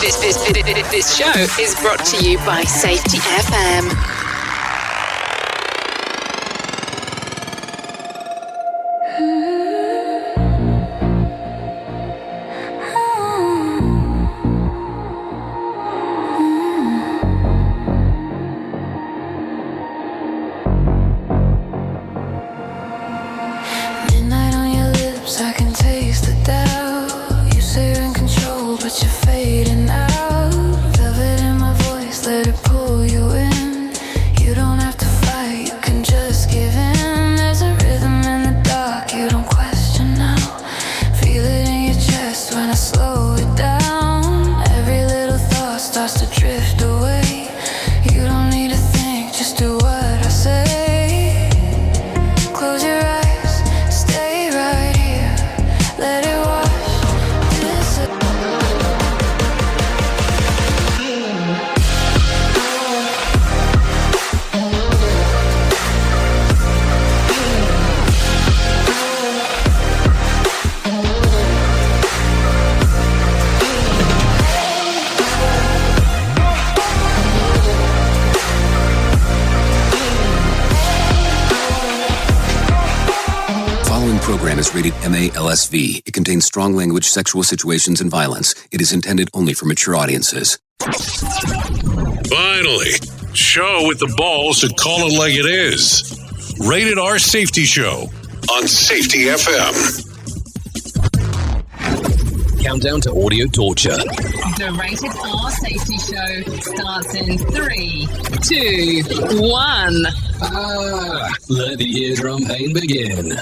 This show is brought to you by Safety FM. Is rated MALSV. It contains strong language, sexual situations, and violence. It is intended only for mature audiences. Finally, show with the balls to call it like it is. Rated R Safety Show on Safety FM. Countdown to audio torture. The Rated R Safety Show starts in 3, 2, 1. Let the eardrum pain begin.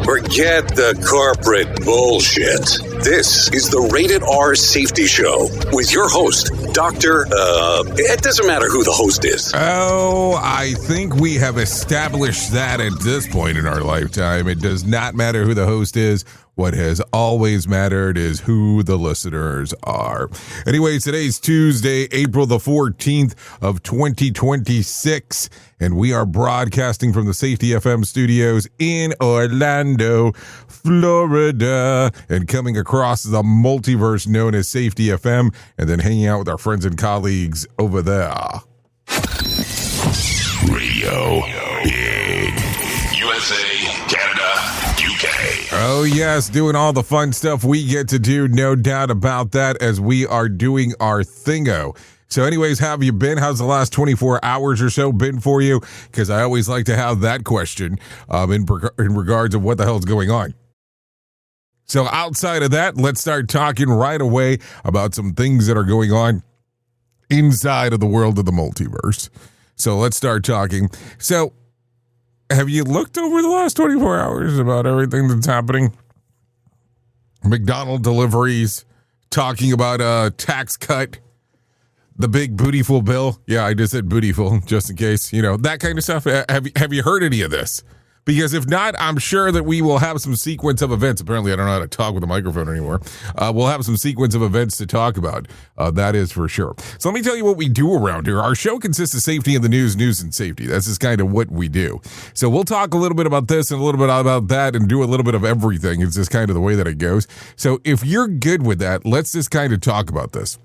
Forget the corporate bullshit. This is the Rated R Safety Show with your host, Dr. It doesn't matter who the host is. Oh, I think we have established that at this point in our lifetime. It does not matter who the host is. What has always mattered is who the listeners are. Anyways, today's Tuesday, April the 14th of 2026, and we are broadcasting from the Safety FM studios in Orlando, Florida, and coming across the multiverse known as Safety FM, and then hanging out with our friends and colleagues over there. Radio Big. USA, Canada, UK. Oh, yes, doing all the fun stuff we get to do, no doubt about that, as we are doing our thingo. So anyways, how have you been? How's the last 24 hours or so been for you? Because I always like to have that question in regards of what the hell's going on. So outside of that, let's start talking right away about some things that are going on inside of the world of the multiverse. So let's start talking. So have you looked over the last 24 hours about everything that's happening? McDonald's deliveries, talking about a tax cut, the big bootyful bill. Yeah, I just said bootyful, just in case, that kind of stuff. Have you heard any of this? Because if not, I'm sure that we will have some sequence of events. Apparently, I don't know how to talk with a microphone anymore. We'll have some sequence of events to talk about. That is for sure. So let me tell you what we do around here. Our show consists of safety in the news and safety. That's just kind of what we do. So we'll talk a little bit about this and a little bit about that and do a little bit of everything. It's just kind of the way that it goes. So if you're good with that, let's just kind of talk about this.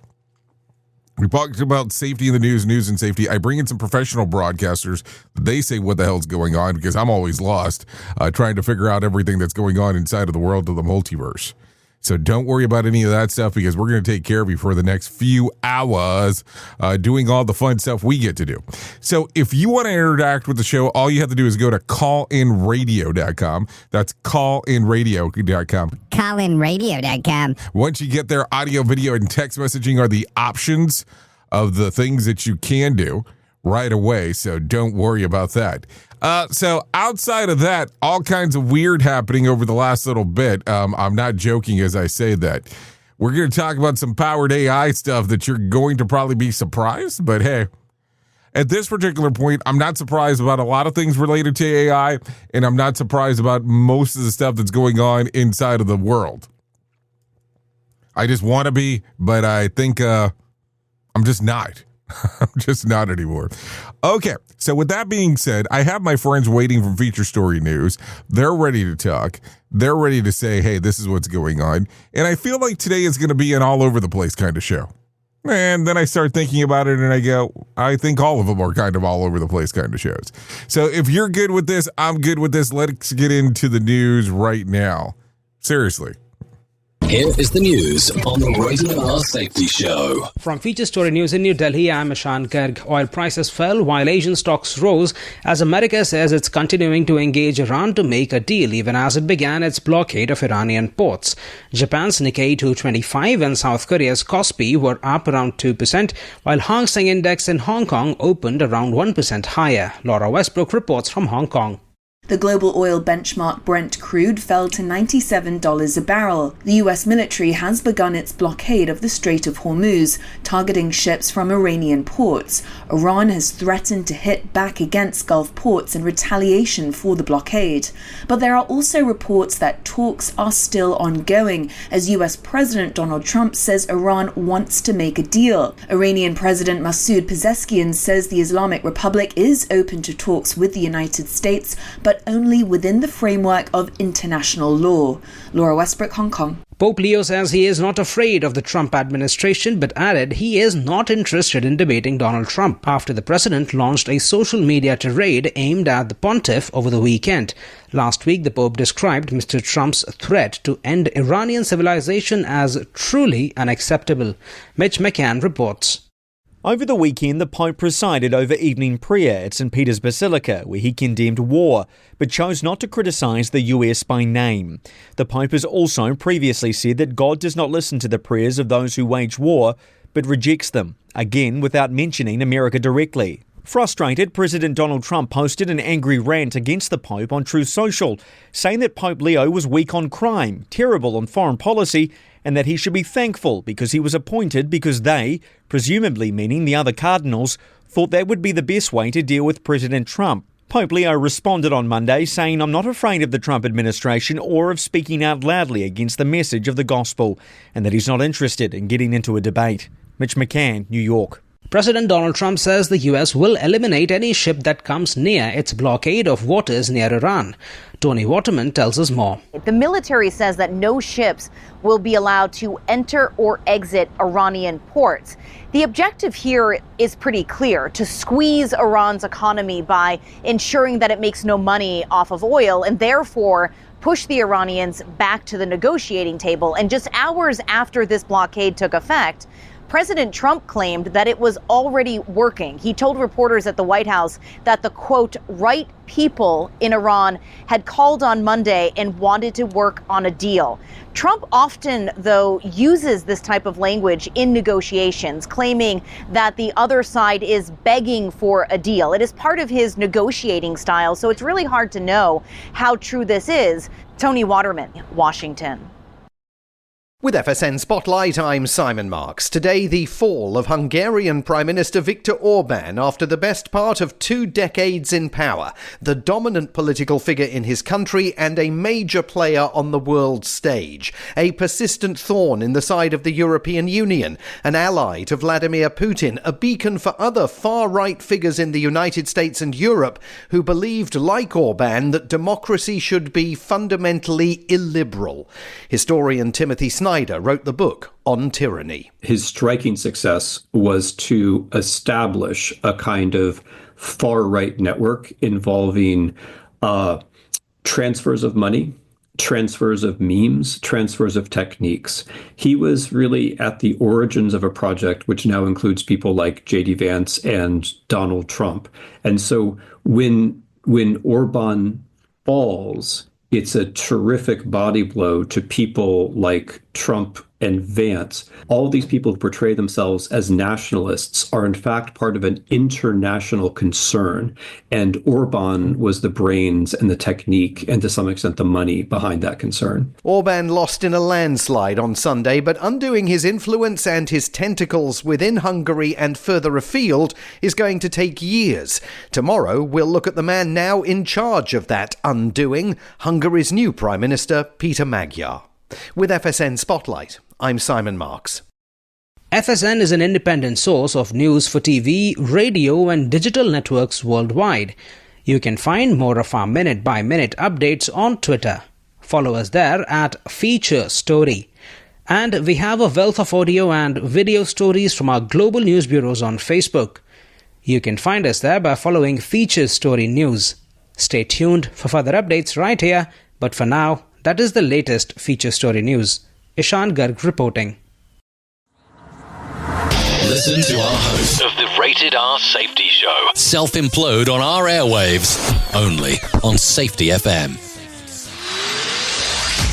We talked about safety in the news and safety. I bring in some professional broadcasters. They say what the hell's going on because I'm always lost trying to figure out everything that's going on inside of the world of the multiverse. So don't worry about any of that stuff because we're going to take care of you for the next few hours doing all the fun stuff we get to do. So if you want to interact with the show, all you have to do is go to callinradio.com. That's callinradio.com. Callinradio.com. Once you get there, audio, video, and text messaging are the options of the things that you can do right away. So don't worry about that. So outside of that, all kinds of weird happening over the last little bit. I'm not joking as I say that. We're going to talk about some powered AI stuff that you're going to probably be surprised. But hey, at this particular point, I'm not surprised about a lot of things related to AI, and I'm not surprised about most of the stuff that's going on inside of the world. I just want to be, but I think I'm just not. I'm just not anymore. Okay, so with that being said, I have my friends waiting for Feature Story News. They're ready to talk. They're ready to say, hey, this is what's going on. And I feel like today is going to be an all over the place kind of show. And then I start thinking about it and I go, I think all of them are kind of all over the place kind of shows. So if you're good with this, I'm good with this. Let's get into the news right now. Seriously. Here is the news on the Rated R Safety Show. From Feature Story News in New Delhi, I'm Ishan Garg. Oil prices fell while Asian stocks rose as America says it's continuing to engage Iran to make a deal even as it began its blockade of Iranian ports. Japan's Nikkei 225 and South Korea's Kospi were up around 2%, while Hang Seng Index in Hong Kong opened around 1% higher. Laura Westbrook reports from Hong Kong. The global oil benchmark Brent crude fell to $97 a barrel. The US military has begun its blockade of the Strait of Hormuz, targeting ships from Iranian ports. Iran has threatened to hit back against Gulf ports in retaliation for the blockade. But there are also reports that talks are still ongoing, as US President Donald Trump says Iran wants to make a deal. Iranian President Masoud Pezeshkian says the Islamic Republic is open to talks with the United States, but only within the framework of international law. Laura Westbrook, Hong Kong. Pope Leo says he is not afraid of the Trump administration, but added he is not interested in debating Donald Trump after the president launched a social media tirade aimed at the pontiff over the weekend. Last week, the Pope described Mr. Trump's threat to end Iranian civilization as truly unacceptable. Mitch McCann reports. Over the weekend, the Pope presided over evening prayer at St. Peter's Basilica, where he condemned war, but chose not to criticise the US by name. The Pope has also previously said that God does not listen to the prayers of those who wage war, but rejects them, again without mentioning America directly. Frustrated, President Donald Trump posted an angry rant against the Pope on Truth Social, saying that Pope Leo was weak on crime, terrible on foreign policy, and that he should be thankful because he was appointed because they, presumably meaning the other cardinals, thought that would be the best way to deal with President Trump. Pope Leo responded on Monday saying, "I'm not afraid of the Trump administration or of speaking out loudly against the message of the gospel," and that he's not interested in getting into a debate. Mitch McCann, New York. President Donald Trump says the US will eliminate any ship that comes near its blockade of waters near Iran. Tony Waterman tells us more. The military says that no ships will be allowed to enter or exit Iranian ports. The objective here is pretty clear: to squeeze Iran's economy by ensuring that it makes no money off of oil and therefore push the Iranians back to the negotiating table. And just hours after this blockade took effect, President Trump claimed that it was already working. He told reporters at the White House that the, quote, right people in Iran had called on Monday and wanted to work on a deal. Trump often, though, uses this type of language in negotiations, claiming that the other side is begging for a deal. It is part of his negotiating style, so it's really hard to know how true this is. Tony Waterman, Washington. With FSN Spotlight, I'm Simon Marks. Today, the fall of Hungarian Prime Minister Viktor Orban after the best part of 2 decades in power, the dominant political figure in his country and a major player on the world stage, a persistent thorn in the side of the European Union, an ally to Vladimir Putin, a beacon for other far-right figures in the United States and Europe who believed, like Orban, that democracy should be fundamentally illiberal. Historian Timothy Snyder wrote the book on tyranny. His striking success was to establish a kind of far-right network involving transfers of money, transfers of memes, transfers of techniques. He was really at the origins of a project which now includes people like J.D. Vance and Donald Trump. And so when Orban falls, it's a terrific body blow to people like Trump and Vance. All these people who portray themselves as nationalists are in fact part of an international concern. And Orban was the brains and the technique and to some extent the money behind that concern. Orban lost in a landslide on Sunday, but undoing his influence and his tentacles within Hungary and further afield is going to take years. Tomorrow, we'll look at the man now in charge of that undoing, Hungary's new Prime Minister, Peter Magyar. With FSN Spotlight, I'm Simon Marks. FSN is an independent source of news for TV, radio, and digital networks worldwide. You can find more of our minute-by-minute updates on Twitter. Follow us there at Feature Story. And we have a wealth of audio and video stories from our global news bureaus on Facebook. You can find us there by following Feature Story News. Stay tuned for further updates right here, but for now, that is the latest Feature Story News. Ishan Garg reporting. Listen to our host of the Rated R Safety Show self-implode on our airwaves, only on Safety FM.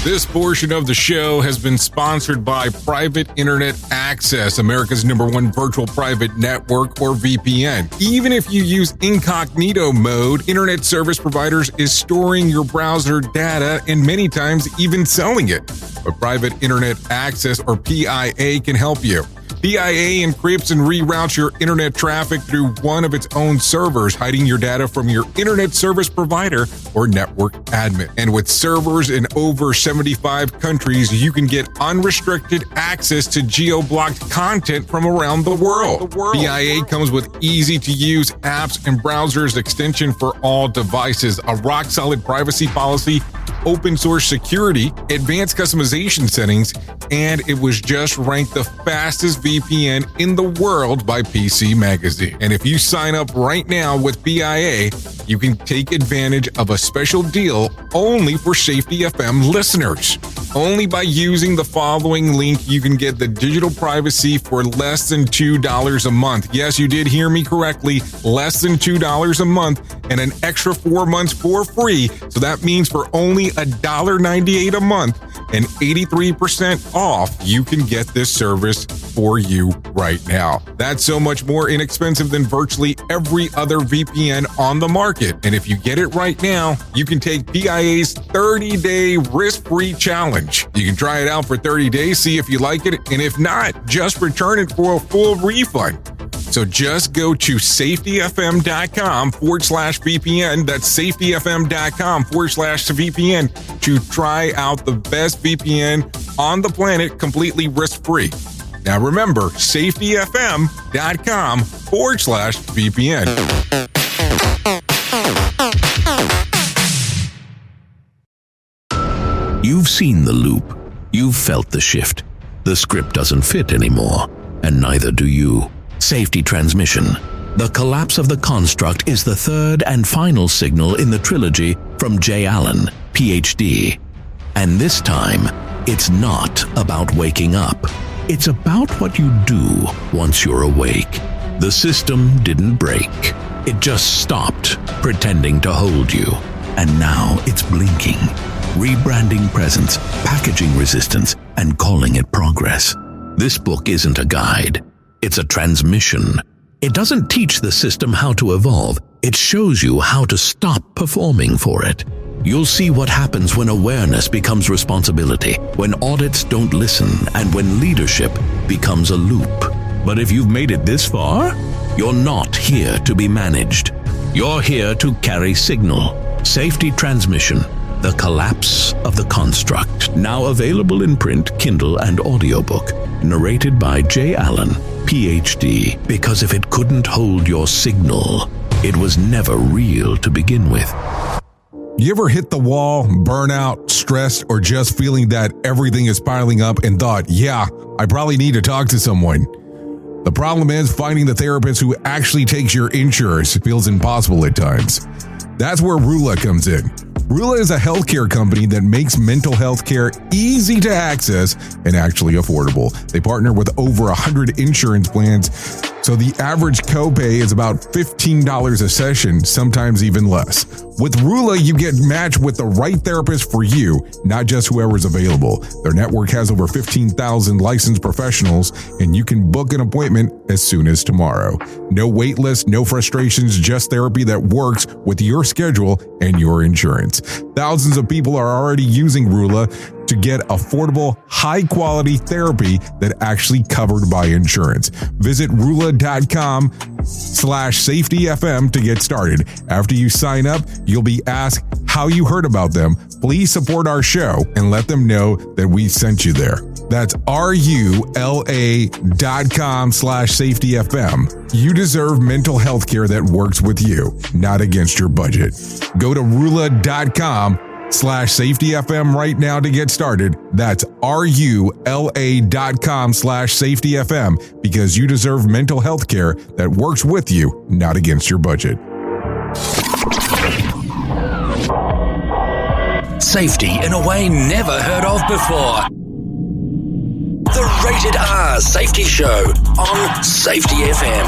This portion of the show has been sponsored by Private Internet Access, America's #1 virtual private network, or VPN. Even if you use incognito mode, internet service providers is storing your browser data and many times even selling it. But Private Internet Access, or PIA, can help you. PIA encrypts and reroutes your internet traffic through one of its own servers, hiding your data from your internet service provider or network admin. And with servers in over 75 countries, you can get unrestricted access to geo-blocked content from around the world. PIA comes with easy-to-use apps and browsers extension for all devices, a rock-solid privacy policy, open source security, advanced customization settings, and it was just ranked the fastest VPN in the world by PC Magazine. And if you sign up right now with PIA, you can take advantage of a special deal only for Safety FM listeners. Only by using the following link, you can get the digital privacy for less than $2 a month. Yes, you did hear me correctly, less than $2 a month, and an extra 4 months for free. So that means for only $1.98 a month and 83% off, you can get this service for you right now. That's so much more inexpensive than virtually every other VPN on the market. And if you get it right now, you can take PIA's 30-day risk-free challenge. You can try it out for 30 days, see if you like it, and if not, just return it for a full refund. So just go to safetyfm.com/VPN. That's safetyfm.com/VPN to try out the best VPN on the planet completely risk-free. Now remember, safetyfm.com/VPN. You've seen the loop. You've felt the shift. The script doesn't fit anymore, and neither do you. Safety transmission. The collapse of the construct is the third and final signal in the trilogy from J. Allen, PhD. And this time, it's not about waking up. It's about what you do once you're awake. The system didn't break. It just stopped pretending to hold you. And now it's blinking, rebranding presence, packaging resistance, and calling it progress. This book isn't a guide. It's a transmission. It doesn't teach the system how to evolve. It shows you how to stop performing for it. You'll see what happens when awareness becomes responsibility, when audits don't listen, and when leadership becomes a loop. But if you've made it this far, you're not here to be managed. You're here to carry signal. Safety transmission. The Collapse of the Construct. Now available in print, Kindle, and audiobook. Narrated by J. Allen, PhD. Because if it couldn't hold your signal, it was never real to begin with. You ever hit the wall, burnout, stressed, or just feeling that everything is piling up and thought, yeah, I probably need to talk to someone? The problem is finding the therapist who actually takes your insurance feels impossible at times. That's where Rula comes in. Rula is a healthcare company that makes mental health care easy to access and actually affordable. They partner with over 100 insurance plans, so the average copay is about $15 a session, sometimes even less. With Rula, you get matched with the right therapist for you, not just whoever's available. Their network has over 15,000 licensed professionals, and you can book an appointment as soon as tomorrow. No wait list, no frustrations, just therapy that works with your schedule and your insurance. Thousands of people are already using Rula to get affordable, high-quality therapy that actually covered by insurance. Visit Rula.com/safetyfm to get started. After you sign up, you'll be asked how you heard about them. Please support our show and let them know that we sent you there. That's RULA.com/safetyfm. You deserve mental health care that works with you, not against your budget. Go to RULA.com/safetyfm right now to get started. That's RULA.com/safetyfm because you deserve mental health care that works with you, not against your budget. Safety in a way never heard of before. The Rated R Safety Show on Safety FM.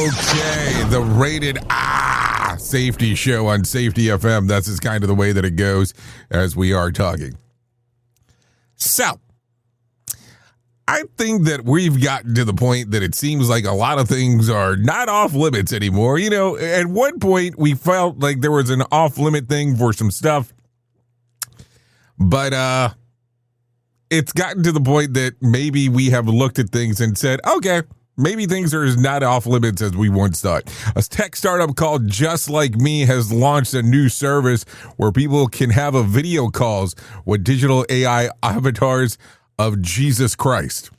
Okay, the Rated R Safety Show on Safety FM. That's just kind of the way that it goes as we are talking. So, I think that we've gotten to the point that it seems like a lot of things are not off limits anymore. You know, at one point we felt like there was an off limit thing for some stuff, but it's gotten to the point that maybe we have looked at things and said, okay, maybe things are as not off limits as we once thought. A tech startup called Just Like Me has launched a new service where people can have a video calls with digital AI avatars of Jesus Christ.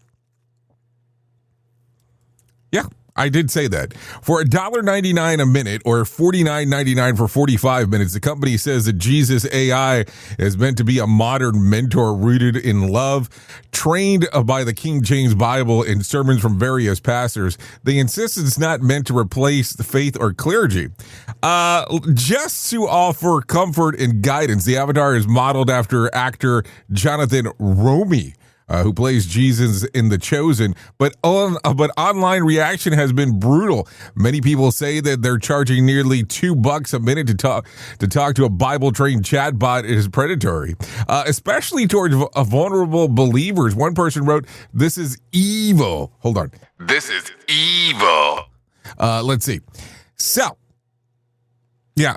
Yeah, I did say that. For $1.99 a minute or $49.99 for 45 minutes, the company says that Jesus AI is meant to be a modern mentor rooted in love, trained by the King James Bible and sermons from various pastors. They insist it's not meant to replace the faith or clergy. Just to offer comfort and guidance, the avatar is modeled after actor Jonathan Romy, who plays Jesus in The Chosen, but online reaction has been brutal. Many people say that they're charging nearly $2 a minute to talk to a Bible-trained chatbot is predatory, especially towards vulnerable believers. One person wrote, "This is evil." Hold on, this is evil. Let's see. So, yeah,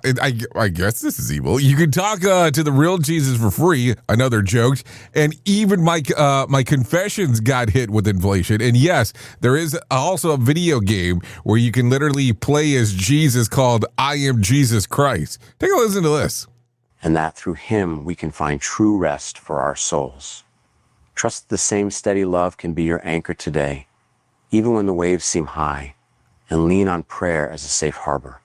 I guess this is evil. You can talk to the real Jesus for free, another joke, and even my confessions got hit with inflation. And yes, there is also a video game where you can literally play as Jesus called I Am Jesus Christ. Take a listen to this. And that through him we can find true rest for our souls. Trust the same steady love can be your anchor today, even when the waves seem high, and lean on prayer as a safe harbor.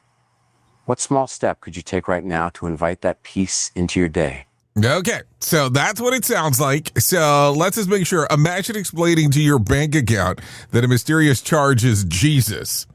What small step could you take right now to invite that peace into your day? Okay, so that's what it sounds like. So let's just make sure. Imagine explaining to your bank account that a mysterious charge is Jesus.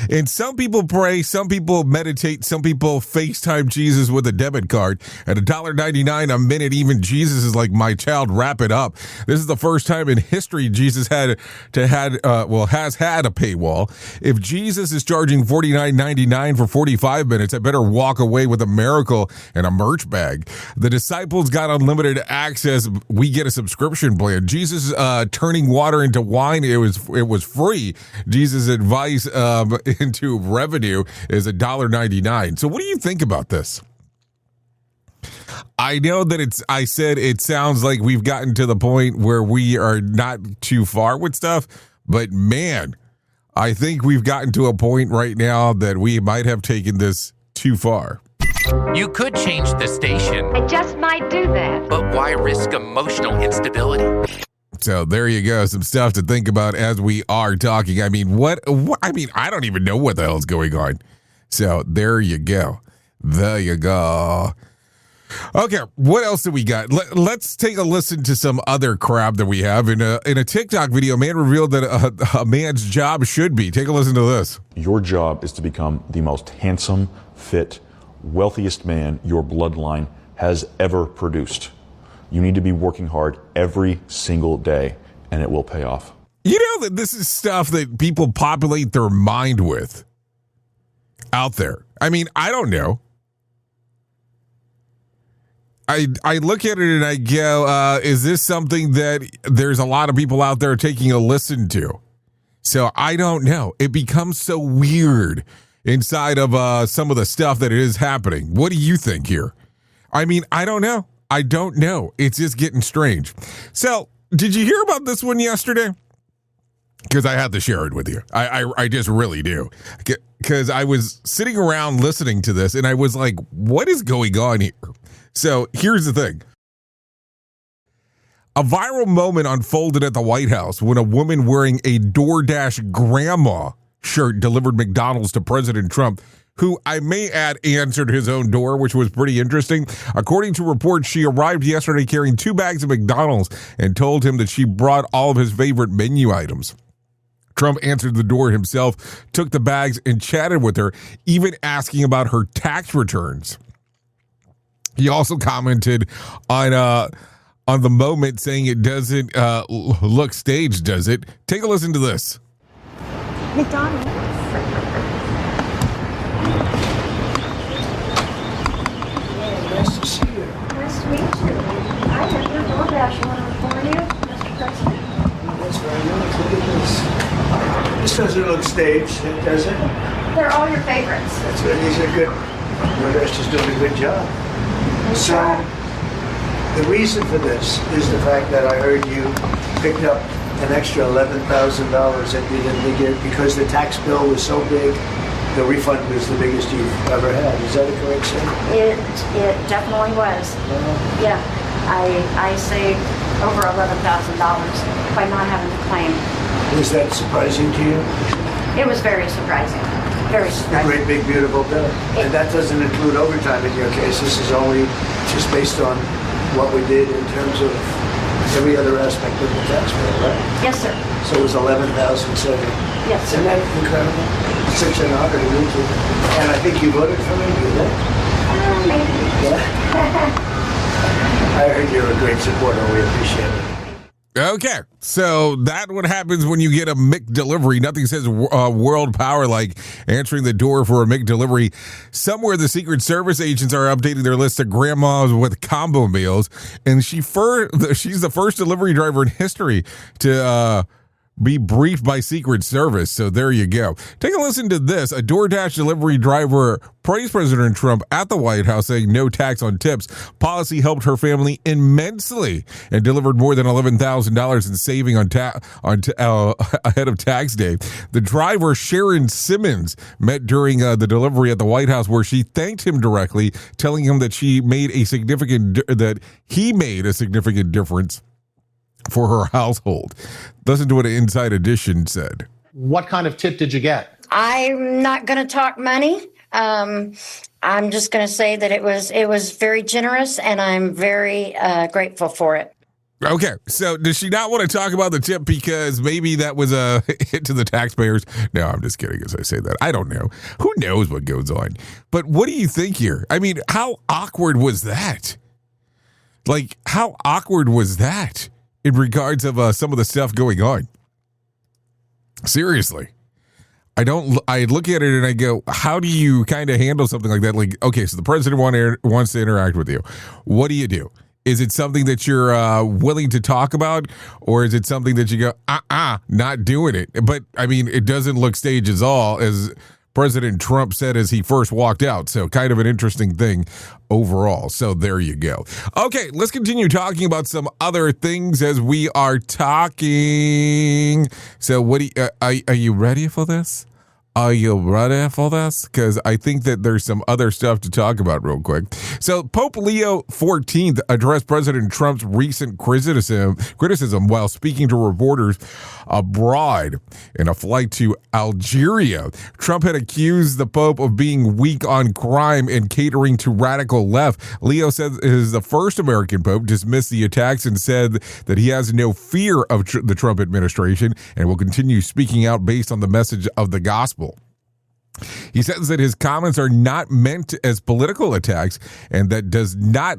And some people pray, some people meditate, some people FaceTime Jesus with a debit card. At $1.99 a minute, even Jesus is like, my child, wrap it up. This is the first time in history Jesus has had a paywall. If Jesus is charging $49.99 for 45 minutes, I better walk away with a miracle and a merch bag. The disciples got unlimited access. We get a subscription plan. Jesus turning water into wine, it was free. Jesus' advice into revenue is $1.99. So what do you think about this? I know that I said it sounds like we've gotten to the point where we are not too far with stuff, but man, I think we've gotten to a point right now that we might have taken this too far. You could change the station. I just might do that. But why risk emotional instability? So there you go. Some stuff to think about as we are talking. I mean, what I mean, I don't even know what the hell's going on. So there you go. There you go. Okay, what else do we got? Let's take a listen to some other crap that we have. In a TikTok video, a man revealed that a man's job should be. Take a listen to this. Your job is to become the most handsome, fit, wealthiest man your bloodline has ever produced. You need to be working hard every single day, and it will pay off. You know that this is stuff that people populate their mind with out there. I mean, I don't know. I look at it and I go, is this something that there's a lot of people out there taking a listen to? So I don't know. It becomes so weird inside of some of the stuff that is happening. What do you think here? I mean, I don't know. I don't know. It's just getting strange. So, did you hear about this one yesterday? Because I had to share it with you. I just really do. Because I was sitting around listening to this, and I was like, what is going on here? So, here's the thing. A viral moment unfolded at the White House when a woman wearing a DoorDash grandma shirt delivered McDonald's to President Trump, who I may add answered his own door, which was pretty interesting. According to reports, she arrived yesterday carrying 2 bags of McDonald's and told him that she brought all of his favorite menu items. Trump answered the door himself, took the bags, and chatted with her, even asking about her tax returns. He also commented on the moment, saying it doesn't look staged, does it? Take a listen to this. McDonald's. Nice to see you. Nice to meet you. I have your DoorDash order for you, Mr. President. That's very nice. Look at this. This doesn't look staged, does it? They're all your favorites. That's good. These are good. DoorDash is doing a good job. So, the reason for this is the fact that I heard you picked up an extra $11,000 that you didn't get because the tax bill was so big. The refund was the biggest you've ever had. Is that a correct statement? It definitely was. Yeah, I saved over $11,000 by not having to claim. Was that surprising to you? It was very surprising. Very A surprising. great big beautiful bill. And that doesn't include overtime in your case. This is only just based on what we did in terms of every other aspect of the tax bill, right? Yes, sir. So it was $11,000 saving. Yes, sir. Isn't that incredible? Such an honor to meet you. And I think you voted for me, did you? Maybe. Yeah. I heard you're a great supporter. We appreciate it. Okay, so that's what happens when you get a McDelivery. Nothing says world power like answering the door for a McDelivery. Somewhere the Secret Service agents are updating their list of grandmas with combo meals, and she's the first delivery driver in history to be briefed by Secret Service. So there you go. Take a listen to this. A DoorDash delivery driver praised President Trump at the White House, saying no tax on tips. Policy helped her family immensely and delivered more than $11,000 in saving ahead of tax day. The driver, Sharon Simmons, met during the delivery at the White House, where she thanked him directly, telling him that he made a significant difference for her household. Listen to what Inside Edition said. What kind of tip did you get? I'm not going to talk money. I'm just going to say that it was very generous, and I'm very grateful for it. Okay, so does she not want to talk about the tip because maybe that was a hit to the taxpayers? No, I'm just kidding as I say that. I don't know. Who knows what goes on? But what do you think here? I mean, how awkward was that? Like, how awkward was that in regards of some of the stuff going on? Seriously. I look at it and I go, how do you kind of handle something like that? Like, okay, so the president wants to interact with you. What do? Is it something that you're willing to talk about? Or is it something that you go, not doing it? But, I mean, it doesn't look staged at all, as President Trump said as he first walked out. So kind of an interesting thing overall. So there you go. Okay, let's continue talking about some other things as we are talking. So what are you ready for this? Are you ready for this? Because I think that there's some other stuff to talk about real quick. So Pope Leo XIV addressed President Trump's recent criticism while speaking to reporters abroad in a flight to Algeria. Trump had accused the Pope of being weak on crime and catering to radical left. Leo said he is the first American Pope, dismissed the attacks and said that he has no fear of the Trump administration and will continue speaking out based on the message of the gospel. He says that his comments are not meant as political attacks and that does not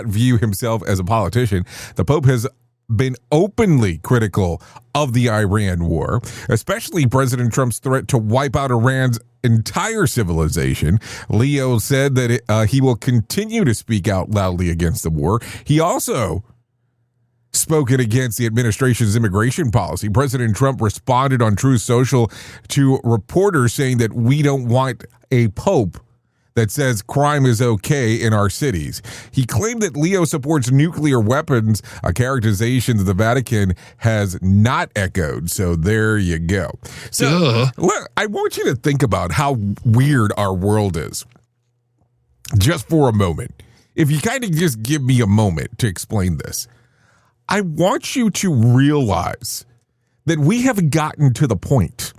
view himself as a politician. The Pope has been openly critical of the Iran war, especially President Trump's threat to wipe out Iran's entire civilization. Leo said that he will continue to speak out loudly against the war. He also spoken against the administration's immigration policy. President Trump responded on Truth Social to reporters saying that we don't want a pope that says crime is okay in our cities. He claimed that Leo supports nuclear weapons, a characterization that the Vatican has not echoed. So there you go. So look, I want you to think about how weird our world is. Just for a moment. If you kind of just give me a moment to explain this. I want you to realize that we have gotten to the point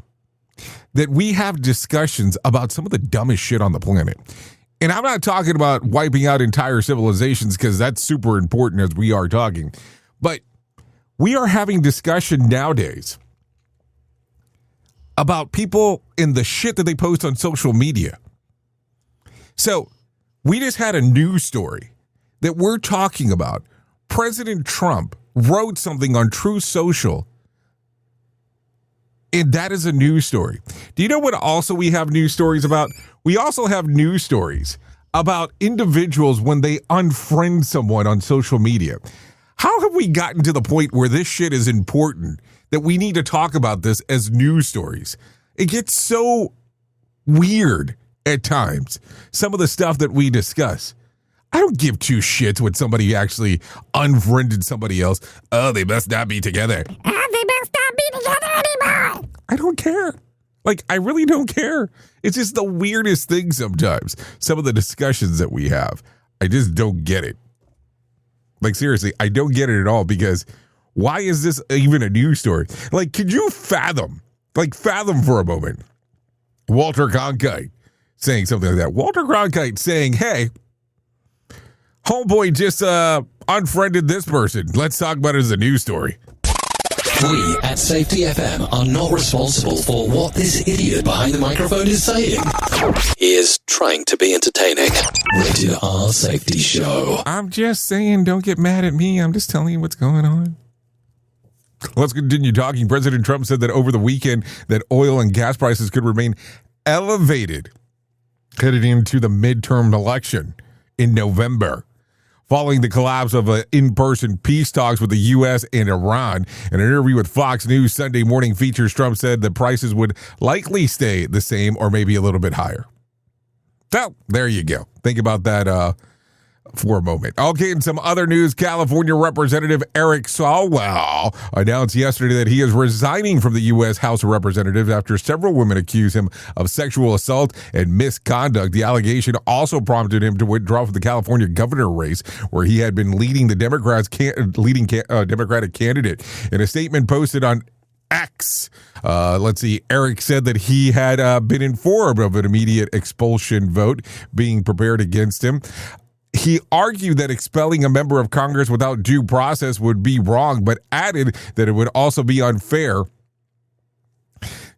that we have discussions about some of the dumbest shit on the planet. And I'm not talking about wiping out entire civilizations, because that's super important as we are talking. But we are having discussion nowadays about people and the shit that they post on social media. So we just had a news story that we're talking about. President Trump wrote something on Truth Social, and that is a news story. Do you know what also we have news stories about? We also have news stories about individuals when they unfriend someone on social media. How have we gotten to the point where this shit is important that we need to talk about this as news stories? It gets so weird at times, some of the stuff that we discuss. I don't give two shits when somebody actually unfriended somebody else. Oh, they must not be together. They must not be together anymore. I don't care. Like, I really don't care. It's just the weirdest thing sometimes. Some of the discussions that we have, I just don't get it. Like, seriously, I don't get it at all, because why is this even a news story? Like, could you fathom for a moment, Walter Cronkite saying something like that? Walter Cronkite saying, hey, homeboy just unfriended this person. Let's talk about it as a news story. We at Safety FM are not responsible for what this idiot behind the microphone is saying. He is trying to be entertaining. Rated R Safety Show. I'm just saying, don't get mad at me. I'm just telling you what's going on. Let's continue talking. President Trump said that over the weekend that oil and gas prices could remain elevated headed into the midterm election in November, following the collapse of in-person peace talks with the U.S. and Iran. In an interview with Fox News Sunday Morning Features, Trump said the prices would likely stay the same or maybe a little bit higher. So, there you go. Think about that for a moment. Okay, in some other news, California Representative Eric Swalwell announced yesterday that he is resigning from the U.S. House of Representatives after several women accused him of sexual assault and misconduct. The allegation also prompted him to withdraw from the California governor race, where he had been leading the Democratic candidate. In a statement posted on X, Eric said that he had been informed of an immediate expulsion vote being prepared against him. He argued that expelling a member of Congress without due process would be wrong, but added that it would also be unfair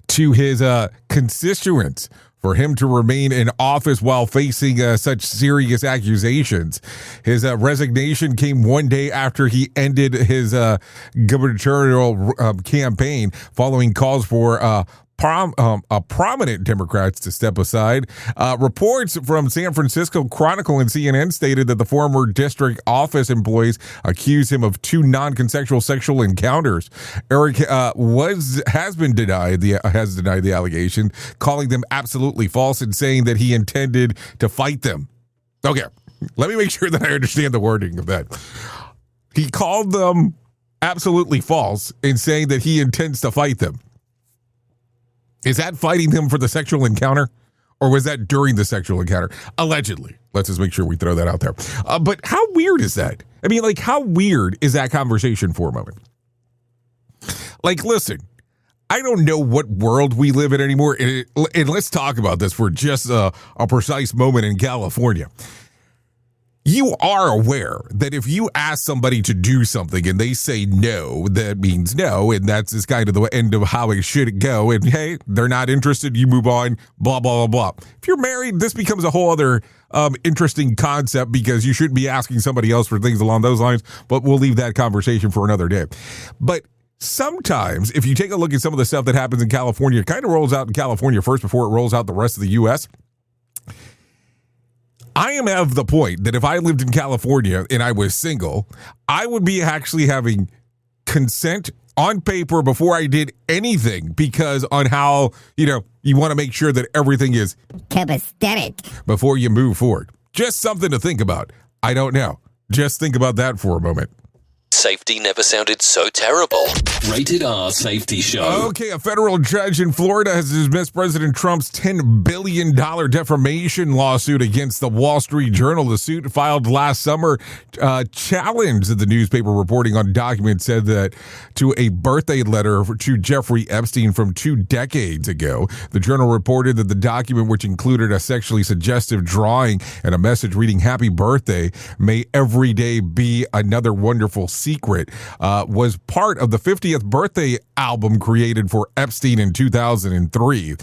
to his constituents for him to remain in office while facing such serious accusations. His resignation came one day after he ended his gubernatorial campaign, following calls for prominent Democrats to step aside. Reports from San Francisco Chronicle and CNN stated that the former district office employees accused him of 2 non-consensual sexual encounters. Eric has denied the allegation, calling them absolutely false and saying that he intended to fight them. Okay, let me make sure that I understand the wording of that. He called them absolutely false in saying that he intends to fight them. Is that fighting them for the sexual encounter? Or was that during the sexual encounter? Allegedly. Let's just make sure we throw that out there. But how weird is that? I mean, like, how weird is that conversation for a moment? Like, listen, I don't know what world we live in anymore. And let's talk about this for just a precise moment in California. You are aware that if you ask somebody to do something and they say no, that means no, and that's just kind of the end of how it should go. And hey, they're not interested, you move on, blah, blah, blah, blah. If you're married, this becomes a whole other interesting concept, because you shouldn't be asking somebody else for things along those lines, but we'll leave that conversation for another day. But sometimes, if you take a look at some of the stuff that happens in California, it kind of rolls out in California first before it rolls out the rest of the U.S., I am of the point that if I lived in California and I was single, I would be actually having consent on paper before I did anything, because on how, you want to make sure that everything is copacetic before you move forward. Just something to think about. I don't know. Just think about that for a moment. Safety never sounded so terrible. Rated R Safety Show. Okay, a federal judge in Florida has dismissed President Trump's $10 billion defamation lawsuit against the Wall Street Journal. The suit filed last summer challenged the newspaper reporting on documents said that to a birthday letter to Jeffrey Epstein from 2 decades ago. The Journal reported that the document, which included a sexually suggestive drawing and a message reading "Happy Birthday, may every day be another wonderful secret," was part of the 50th birthday album created for Epstein in 2003.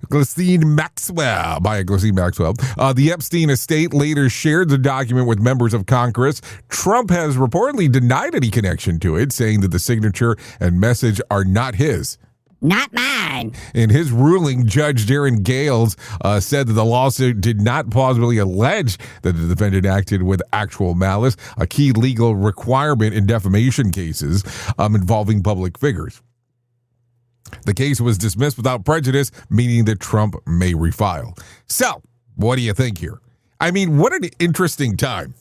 Ghislaine Maxwell. The Epstein estate later shared the document with members of Congress. Trump has reportedly denied any connection to it, saying that the signature and message are not his. Not mine. In his ruling, Judge Darren Gales said that the lawsuit did not plausibly allege that the defendant acted with actual malice, a key legal requirement in defamation cases involving public figures. The case was dismissed without prejudice, meaning that Trump may refile. So, what do you think here? I mean, what an interesting time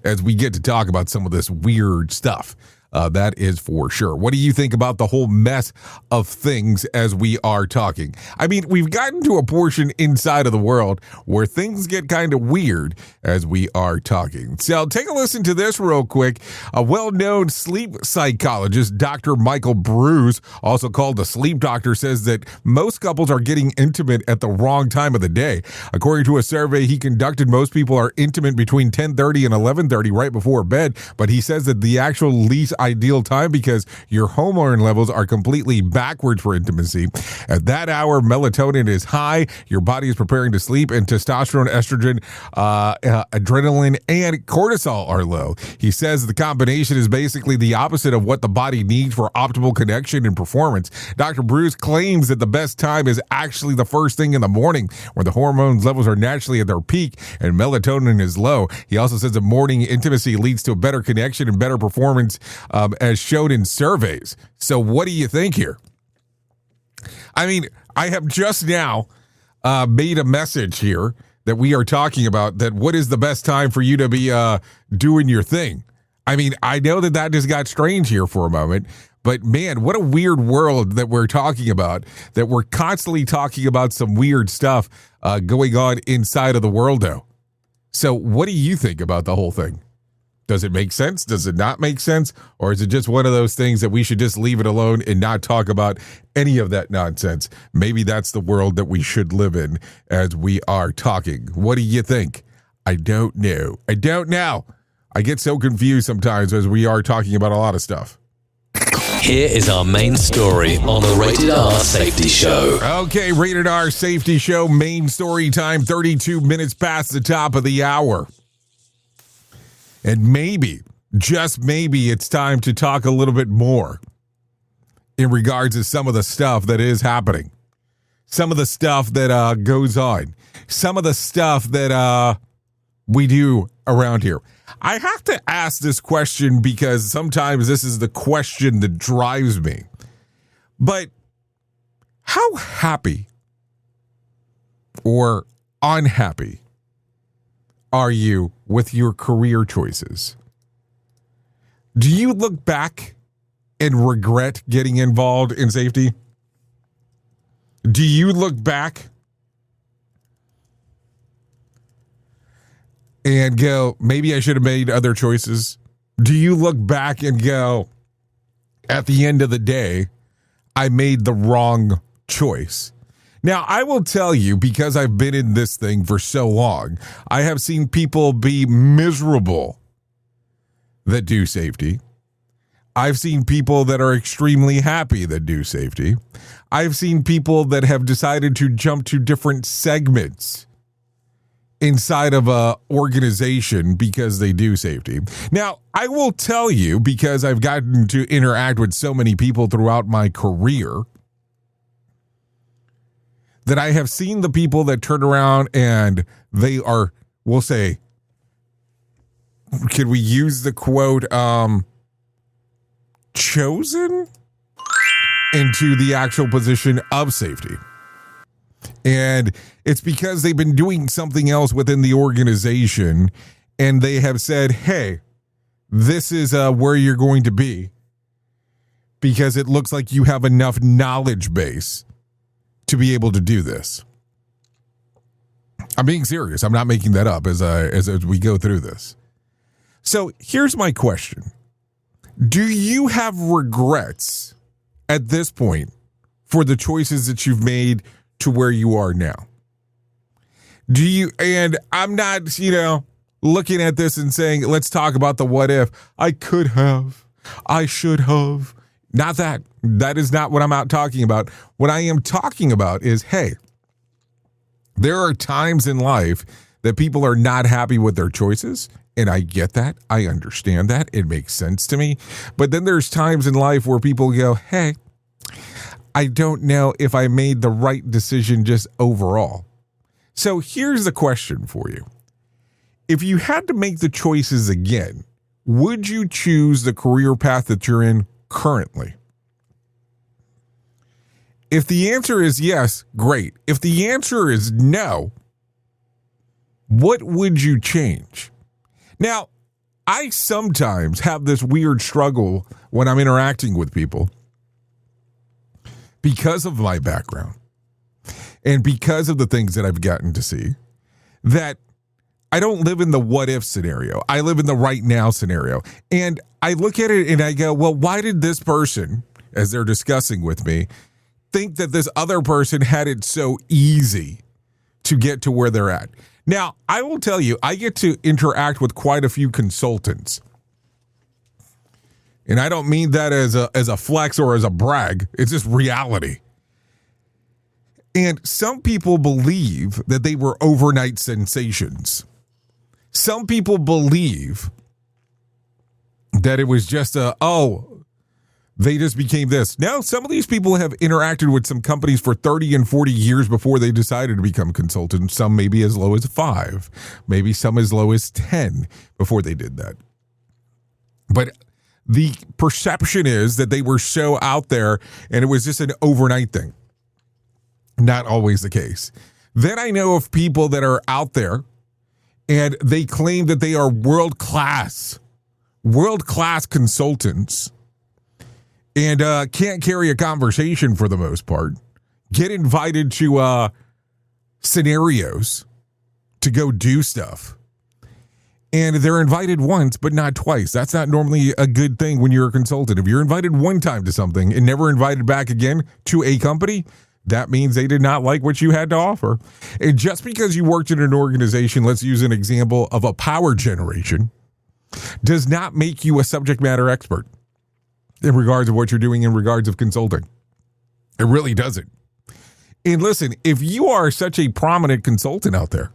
as we get to talk about some of this weird stuff. That is for sure. What do you think about the whole mess of things as we are talking? I mean, we've gotten to a portion inside of the world where things get kind of weird as we are talking. So take a listen to this real quick. A well-known sleep psychologist, Dr. Michael Brews, also called the sleep doctor, says that most couples are getting intimate at the wrong time of the day. According to a survey he conducted, most people are intimate between 10:30 and 11:30 right before bed, but he says that the actual least ideal time because your hormone levels are completely backwards for intimacy. At that hour, melatonin is high, your body is preparing to sleep, and testosterone, estrogen, adrenaline, and cortisol are low. He says the combination is basically the opposite of what the body needs for optimal connection and performance. Dr. Bruce claims that the best time is actually the first thing in the morning, where the hormones levels are naturally at their peak and melatonin is low. He also says that morning intimacy leads to a better connection and better performance, as shown in surveys. So what do you think here? I mean, I have just now made a message here that we are talking about that what is the best time for you to be doing your thing. I mean, I know that just got strange here for a moment, but man, what a weird world that we're talking about, that we're constantly talking about some weird stuff going on inside of the world now. So what do you think about the whole thing? Does it make sense? Does it not make sense? Or is it just one of those things that we should just leave it alone and not talk about any of that nonsense? Maybe that's the world that we should live in as we are talking. What do you think? I don't know. I get so confused sometimes as we are talking about a lot of stuff. Here is our main story on the Rated R Safety Show. Okay, Rated R Safety Show, main story time, 32 minutes past the top of the hour. And maybe, just maybe, it's time to talk a little bit more in regards to some of the stuff that is happening. Some of the stuff that goes on. Some of the stuff that we do around here. I have to ask this question because sometimes this is the question that drives me. But how happy or unhappy are you with your career choices? Do you look back and regret getting involved in safety? Do you look back and go, maybe I should have made other choices? Do you look back and go, at the end of the day, I made the wrong choice? Now, I will tell you, because I've been in this thing for so long, I have seen people be miserable that do safety. I've seen people that are extremely happy that do safety. I've seen people that have decided to jump to different segments inside of a organization because they do safety. Now, I will tell you, because I've gotten to interact with so many people throughout my career, that I have seen the people that turn around and they are, we'll say, can we use the quote, chosen into the actual position of safety. And it's because they've been doing something else within the organization and they have said, hey, this is where you're going to be because it looks like you have enough knowledge base to be able to do this. I'm being serious. I'm not making that up as we go through this. So here's my question. Do you have regrets at this point for the choices that you've made to where you are now? Do you, and I'm not, looking at this and saying, let's talk about the what if. I could have, I should have. Not that. That is not what I'm out talking about. What I am talking about is, hey, there are times in life that people are not happy with their choices. And I get that. I understand that. It makes sense to me. But then there's times in life where people go, hey, I don't know if I made the right decision just overall. So here's the question for you. If you had to make the choices again, would you choose the career path that you're in currently? If the answer is yes, great. If the answer is no, what would you change? Now, I sometimes have this weird struggle when I'm interacting with people because of my background and because of the things that I've gotten to see, that I don't live in the what if scenario. I live in the right now scenario. And I look at it and I go, well, why did this person, as they're discussing with me, think that this other person had it so easy to get to where they're at? Now, I will tell you, I get to interact with quite a few consultants. And I don't mean that as a flex or as a brag. It's just reality. And some people believe that they were overnight sensations. Some people believe that it was just they just became this. Now, some of these people have interacted with some companies for 30 and 40 years before they decided to become consultants. Some maybe as low as 5, maybe some as low as 10 before they did that. But the perception is that they were so out there and it was just an overnight thing. Not always the case. Then I know of people that are out there and they claim that they are world-class consultants and can't carry a conversation for the most part, get invited to scenarios to go do stuff. And they're invited once, but not twice. That's not normally a good thing when you're a consultant. If you're invited one time to something and never invited back again to a company, that means they did not like what you had to offer. And just because you worked in an organization, let's use an example of a power generation, does not make you a subject matter expert in regards of what you're doing in regards of consulting. It really doesn't. And listen, if you are such a prominent consultant out there,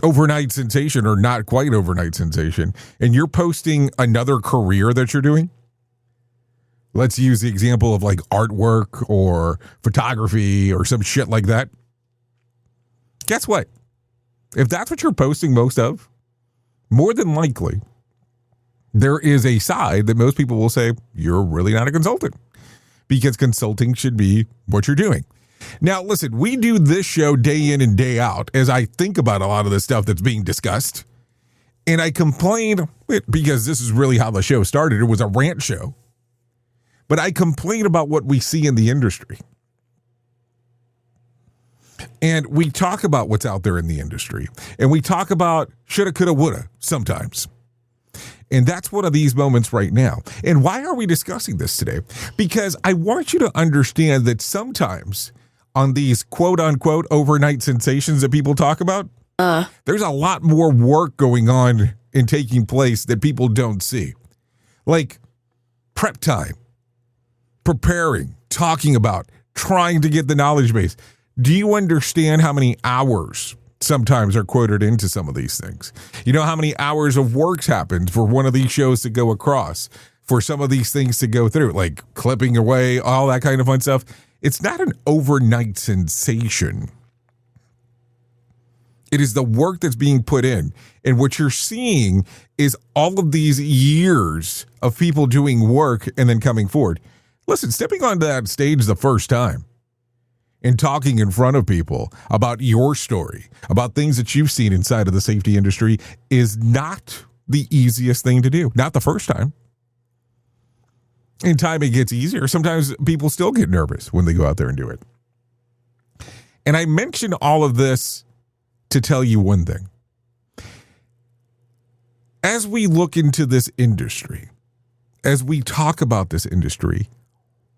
overnight sensation or not quite overnight sensation, and you're posting another career that you're doing, let's use the example of like artwork or photography or some shit like that. Guess what? If that's what you're posting most of, more than likely, there is a side that most people will say, you're really not a consultant, because consulting should be what you're doing. Now, listen, we do this show day in and day out as I think about a lot of the stuff that's being discussed. And I complain, because this is really how the show started. It was a rant show. But I complain about what we see in the industry. And we talk about what's out there in the industry. And we talk about shoulda, coulda, woulda sometimes. And that's one of these moments right now. And why are we discussing this today? Because I want you to understand that sometimes on these quote unquote overnight sensations that people talk about, there's a lot more work going on and taking place that people don't see. Like prep time, preparing, talking about, trying to get the knowledge base. Do you understand how many hours sometimes are quoted into some of these things? You know how many hours of works happened for one of these shows to go across, for some of these things to go through, like clipping away, all that kind of fun stuff. It's not an overnight sensation. It is the work that's being put in. And what you're seeing is all of these years of people doing work and then coming forward. Listen, stepping onto that stage the first time and talking in front of people about your story, about things that you've seen inside of the safety industry is not the easiest thing to do. Not the first time. In time, it gets easier. Sometimes people still get nervous when they go out there and do it. And I mention all of this to tell you one thing. As we look into this industry, as we talk about this industry,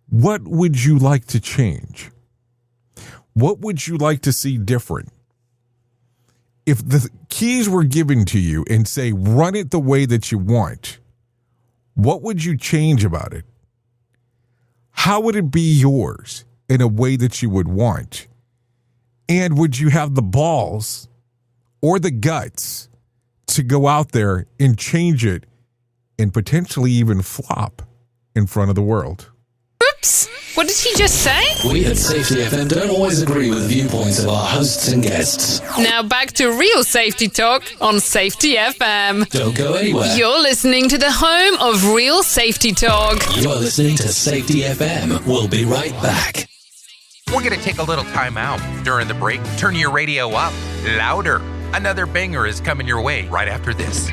what would you like to change? What would you like to see different? If the keys were given to you and say, run it the way that you want, what would you change about it? How would it be yours in a way that you would want? And would you have the balls or the guts to go out there and change it and potentially even flop in front of the world? Oops! What did he just say? We at Safety FM don't always agree with viewpoints of our hosts and guests. Now back to real safety talk on Safety FM. Don't go anywhere. You're listening to the home of real safety talk. You are listening to Safety FM. We'll be right back. We're going to take a little time out during the break. Turn your radio up louder. Another banger is coming your way right after this.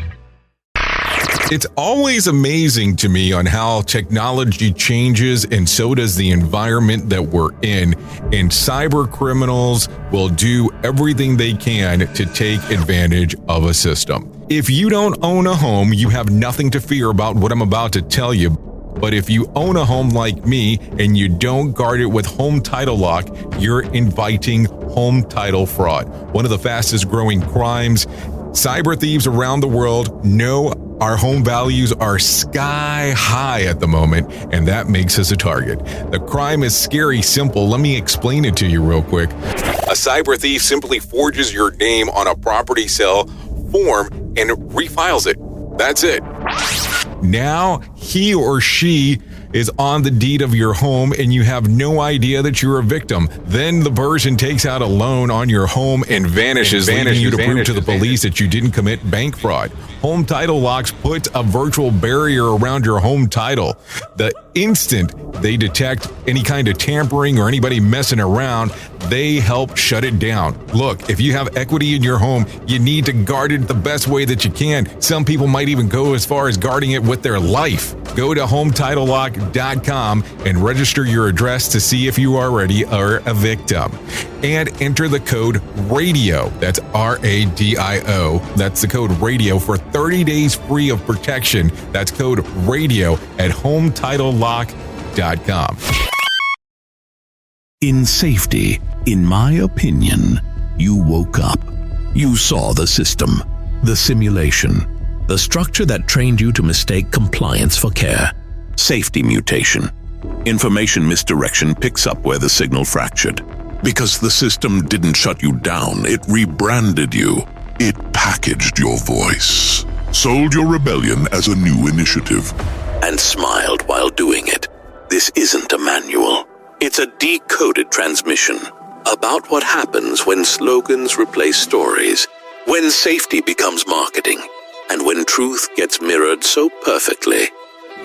It's always amazing to me on how technology changes, and so does the environment that we're in. And cyber criminals will do everything they can to take advantage of a system. If you don't own a home, you have nothing to fear about what I'm about to tell you. But if you own a home like me and you don't guard it with home title lock, you're inviting home title fraud. One of the fastest growing crimes. Cyber thieves around the world know our home values are sky high at the moment, and that makes us a target. The crime is scary simple. Let me explain it to you real quick. A cyber thief simply forges your name on a property sale form and refiles it. That's it. Now he or she is on the deed of your home and you have no idea that you're a victim. Then the person takes out a loan on your home and vanishes, leaving you to prove to the police that you didn't commit bank fraud. Home Title Locks puts a virtual barrier around your home title. The instant they detect any kind of tampering or anybody messing around, they help shut it down. Look, if you have equity in your home, you need to guard it the best way that you can. Some people might even go as far as guarding it with their life. Go to HometitleLock.com and register your address to see if you already are a victim. And enter the code RADIO. That's RADIO. That's the code RADIO for 30 days free of protection. That's code RADIO at HometitleLock.com. In safety, in my opinion, you woke up. You saw the system, the simulation, the structure that trained you to mistake compliance for care. Safety mutation. Information misdirection picks up where the signal fractured. Because the system didn't shut you down, it rebranded you. It packaged your voice, sold your rebellion as a new initiative, and smiled while doing it. This isn't a manual. It's a decoded transmission about what happens when slogans replace stories, when safety becomes marketing, and when truth gets mirrored so perfectly,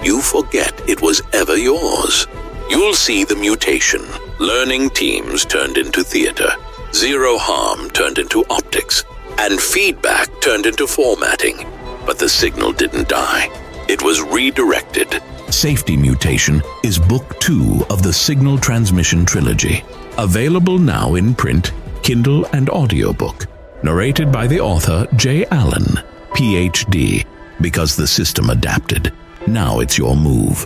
you forget it was ever yours. You'll see the mutation. Learning teams turned into theater, zero harm turned into optics, and feedback turned into formatting. But the signal didn't die. It was redirected. Safety Mutation is Book 2 of the Signal Transmission Trilogy. Available now in print, Kindle, and audiobook. Narrated by the author J. Allen, Ph.D. Because the system adapted. Now it's your move.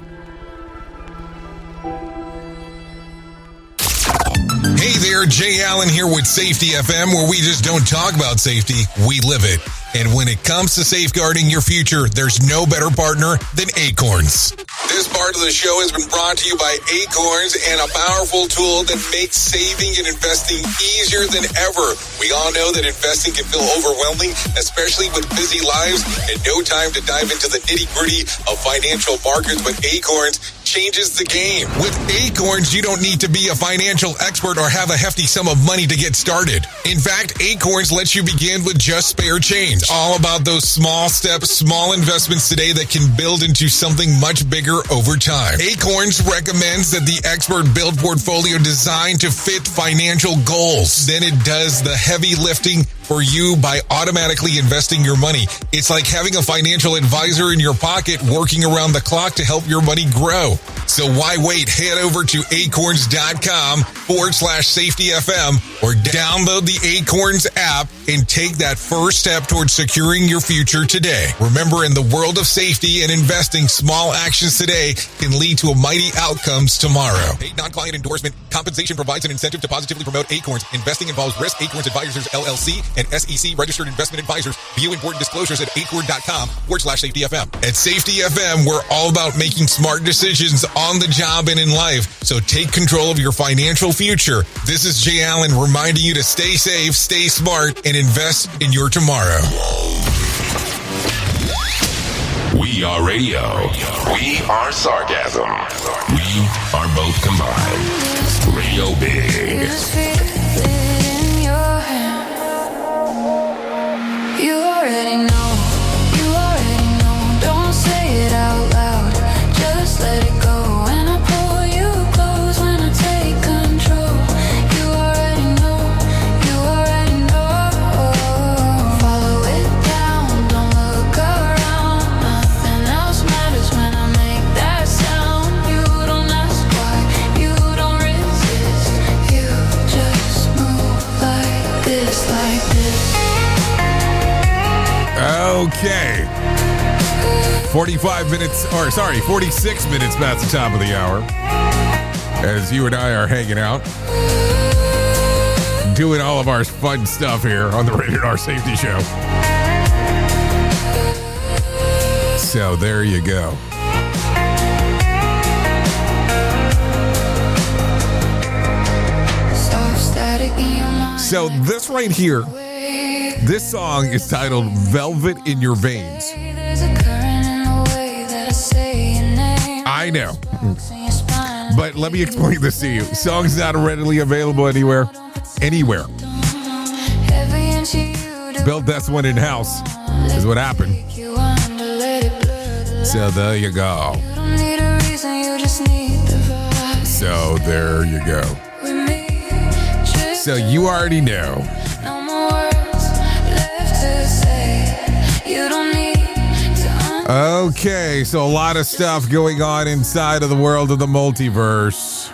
Hey there, Jay Allen here with Safety FM, where we just don't talk about safety, we live it. And when it comes to safeguarding your future, there's no better partner than Acorns. This part of the show has been brought to you by Acorns and a powerful tool that makes saving and investing easier than ever. We all know that investing can feel overwhelming, especially with busy lives and no time to dive into the nitty-gritty of financial markets. But Acorns changes the game. With Acorns, you don't need to be a financial expert or have a hefty sum of money to get started. In fact, Acorns lets you begin with just spare change. All about those small steps, small investments today that can build into something much bigger over time. Acorns recommends that the expert build portfolio designed to fit financial goals. Then it does the heavy lifting for you by automatically investing your money. It's like having a financial advisor in your pocket working around the clock to help your money grow. So why wait? Head over to acorns.com/safetyfm or download the Acorns app and take that first step towards securing your future today. Remember, in the world of safety and investing, small actions today can lead to mighty outcomes tomorrow. Paid non-client endorsement. Compensation provides an incentive to positively promote Acorns. Investing involves risk. Acorns Advisors, LLC, and SEC registered investment advisors. View important disclosures at acorn.com/safetyfm. At Safety FM, we're all about making smart decisions on the job and in life. So take control of your financial future. This is Jay Allen reminding you to stay safe, stay smart, and invest in your tomorrow. We are radio. We are sarcasm. We are both combined. Radio Big. You already know. Don't say it out loud. Just let it go. When I pull you close, when I take control. You already know. Follow it down, don't look around. Nothing else matters when I make that sound. You don't ask why, you don't resist. You just move like this, like this. Okay. 46 minutes past the top of the hour. As you and I are hanging out, doing all of our fun stuff here on the Rated R Safety Show. So there you go. So this right here, this song is titled Velvet in Your Veins. I know. But let me explain this to you. Song's not readily available anywhere. Built this one in-house is what happened. So there you go. So there you go. So you already know. Okay, so a lot of stuff going on inside of the world of the multiverse.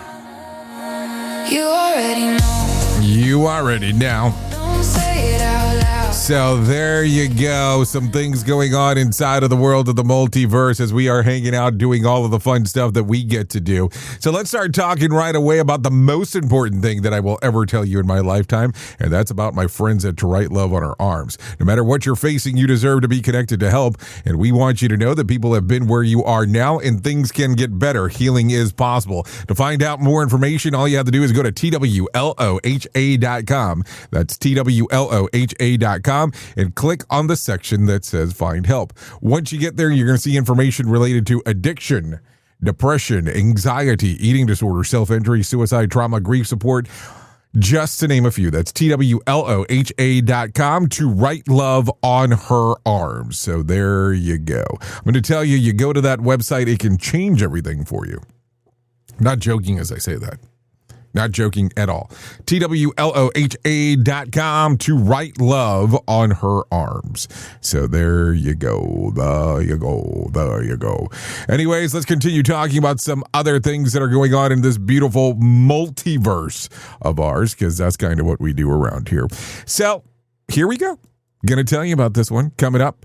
You already know. You already know. Don't say it out loud. So there you go. Some things going on inside of the world of the multiverse as we are hanging out doing all of the fun stuff that we get to do. So let's start talking right away about the most important thing that I will ever tell you in my lifetime, and that's about my friends at To Write Love on Our Arms. No matter what you're facing, you deserve to be connected to help, and we want you to know that people have been where you are now and things can get better. Healing is possible. To find out more information, all you have to do is go to TWLOHA.com. That's TWLOHA.com and click on the section that says Find Help. Once you get there, you're going to see information related to addiction, depression, anxiety, eating disorder, self-injury, suicide, trauma, grief support, just to name a few. That's TWLOHA.com, To Write Love on Her Arms. So there you go. I'm going to tell you, you go to that website, it can change everything for you. I'm not joking as I say that. Not joking at all. TWLOHA.com, To Write Love on Her Arms. So there you go. There you go. There you go. Anyways, let's continue talking about some other things that are going on in this beautiful multiverse of ours, because that's kind of what we do around here. So here we go. Going to tell you about this one coming up.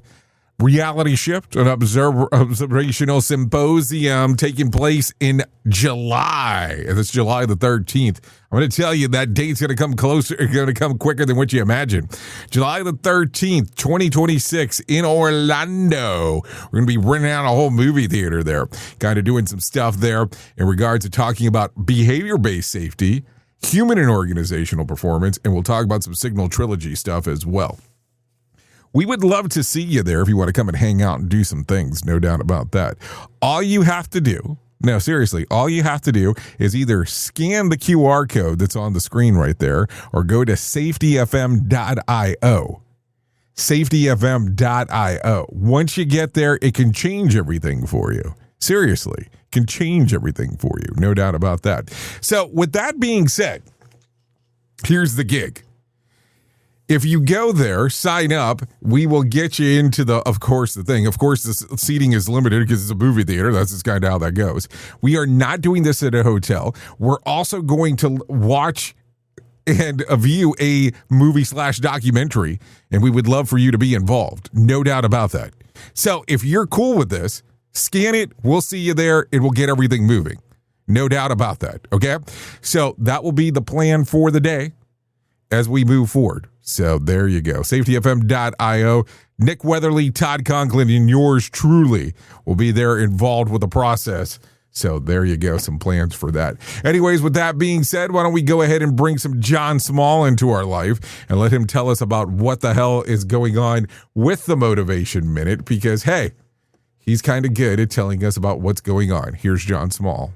Reality Shift, an observational symposium taking place in July. And it's July the 13th. I'm going to tell you that date's going to come closer, going to come quicker than what you imagine. July the 13th, 2026 in Orlando. We're going to be renting out a whole movie theater there, kind of doing some stuff there in regards to talking about behavior-based safety, human and organizational performance, and we'll talk about some Signal Trilogy stuff as well. We would love to see you there if you want to come and hang out and do some things, no doubt about that. All you have to do No, seriously, all you have to do is either scan the QR code that's on the screen right there or go to safetyfm.io. Safetyfm.io. Once you get there, it can change everything for you. Seriously, can change everything for you. No doubt about that. So with that being said, here's the gig. If you go there, sign up, we will get you into the thing. Of course, the seating is limited because it's a movie theater. That's just kind of how that goes. We are not doing this at a hotel. We're also going to watch and view a movie/documentary, and we would love for you to be involved. No doubt about that. So if you're cool with this, scan it. We'll see you there. It will get everything moving. No doubt about that. Okay? So that will be the plan for the day as we move forward. So there you go. SafetyFM.io. Nick Weatherly, Todd Conklin, and yours truly will be there involved with the process. So there you go. Some plans for that. Anyways, with that being said, why don't we go ahead and bring some John Small into our life and let him tell us about what the hell is going on with the Motivation Minute, because, hey, he's kind of good at telling us about what's going on. Here's John Small.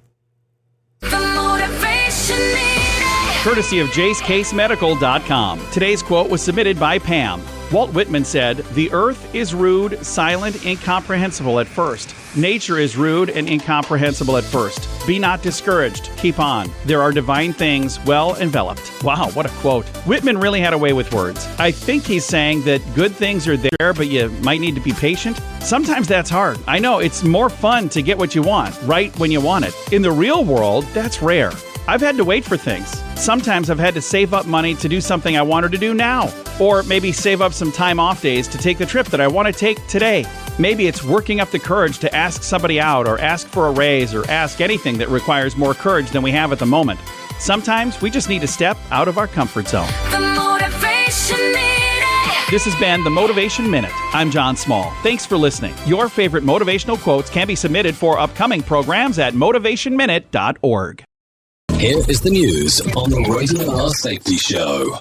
Courtesy of JaceCaseMedical.com. Today's quote was submitted by Pam. Walt Whitman said, "The earth is rude, silent, incomprehensible at first. Nature is rude and incomprehensible at first. Be not discouraged. Keep on. There are divine things well enveloped." Wow, what a quote. Whitman really had a way with words. I think he's saying that good things are there, but you might need to be patient. Sometimes that's hard. I know it's more fun to get what you want, right when you want it. In the real world, that's rare. I've had to wait for things. Sometimes I've had to save up money to do something I wanted to do now. Or maybe save up some time off days to take the trip that I want to take today. Maybe it's working up the courage to ask somebody out or ask for a raise or ask anything that requires more courage than we have at the moment. Sometimes we just need to step out of our comfort zone. The Motivation Minute. This has been the Motivation Minute. I'm John Small. Thanks for listening. Your favorite motivational quotes can be submitted for upcoming programs at motivationminute.org. Here is the news on the Radio R Safety Show.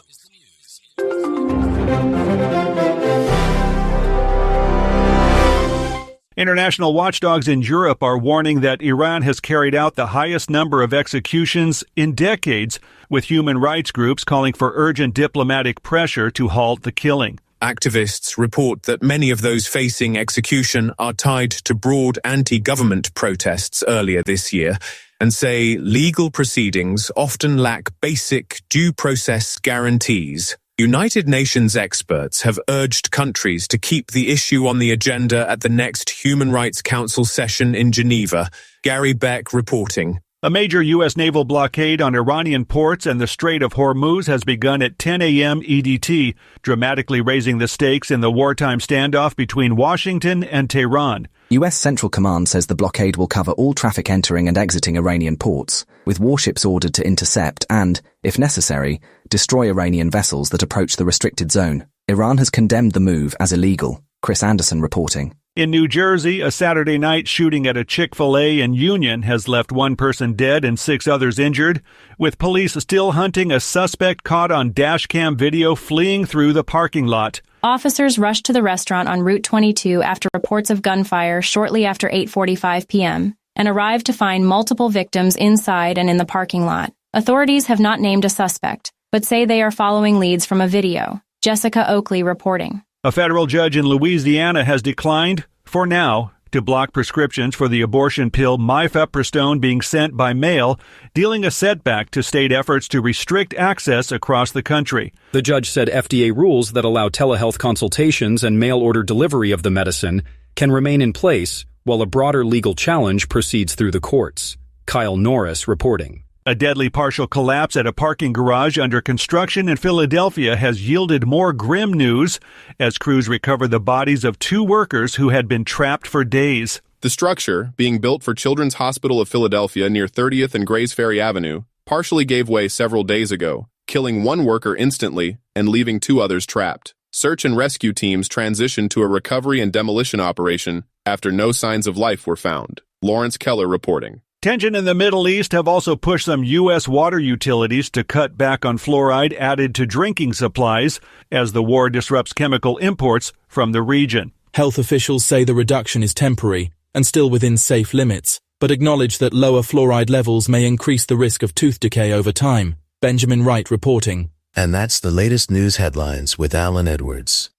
International watchdogs in Europe are warning that Iran has carried out the highest number of executions in decades, with human rights groups calling for urgent diplomatic pressure to halt the killing. Activists report that many of those facing execution are tied to broad anti-government protests earlier this year, and say legal proceedings often lack basic due process guarantees. United Nations experts have urged countries to keep the issue on the agenda at the next Human Rights Council session in Geneva. Gary Beck reporting. A major U.S. naval blockade on Iranian ports and the Strait of Hormuz has begun at 10 a.m. EDT, dramatically raising the stakes in the wartime standoff between Washington and Tehran. U.S. Central Command says the blockade will cover all traffic entering and exiting Iranian ports, with warships ordered to intercept and, if necessary, destroy Iranian vessels that approach the restricted zone. Iran has condemned the move as illegal. Chris Anderson reporting. In New Jersey, a Saturday night shooting at a Chick-fil-A in Union has left one person dead and 6 others injured, with police still hunting a suspect caught on dashcam video fleeing through the parking lot. Officers rushed to the restaurant on Route 22 after reports of gunfire shortly after 8:45 p.m. and arrived to find multiple victims inside and in the parking lot. Authorities have not named a suspect, but say they are following leads from a video. Jessica Oakley reporting. A federal judge in Louisiana has declined, for now, to block prescriptions for the abortion pill mifepristone being sent by mail, dealing a setback to state efforts to restrict access across the country. The judge said FDA rules that allow telehealth consultations and mail-order delivery of the medicine can remain in place while a broader legal challenge proceeds through the courts. Kyle Norris reporting. A deadly partial collapse at a parking garage under construction in Philadelphia has yielded more grim news as crews recover the bodies of 2 workers who had been trapped for days. The structure, being built for Children's Hospital of Philadelphia near 30th and Grays Ferry Avenue, partially gave way several days ago, killing 1 worker instantly and leaving 2 others trapped. Search and rescue teams transitioned to a recovery and demolition operation after no signs of life were found. Lawrence Keller reporting. Tension in the Middle East have also pushed some U.S. water utilities to cut back on fluoride added to drinking supplies as the war disrupts chemical imports from the region. Health officials say the reduction is temporary and still within safe limits, but acknowledged that lower fluoride levels may increase the risk of tooth decay over time. Benjamin Wright reporting. And that's the latest news headlines with Alan Edwards.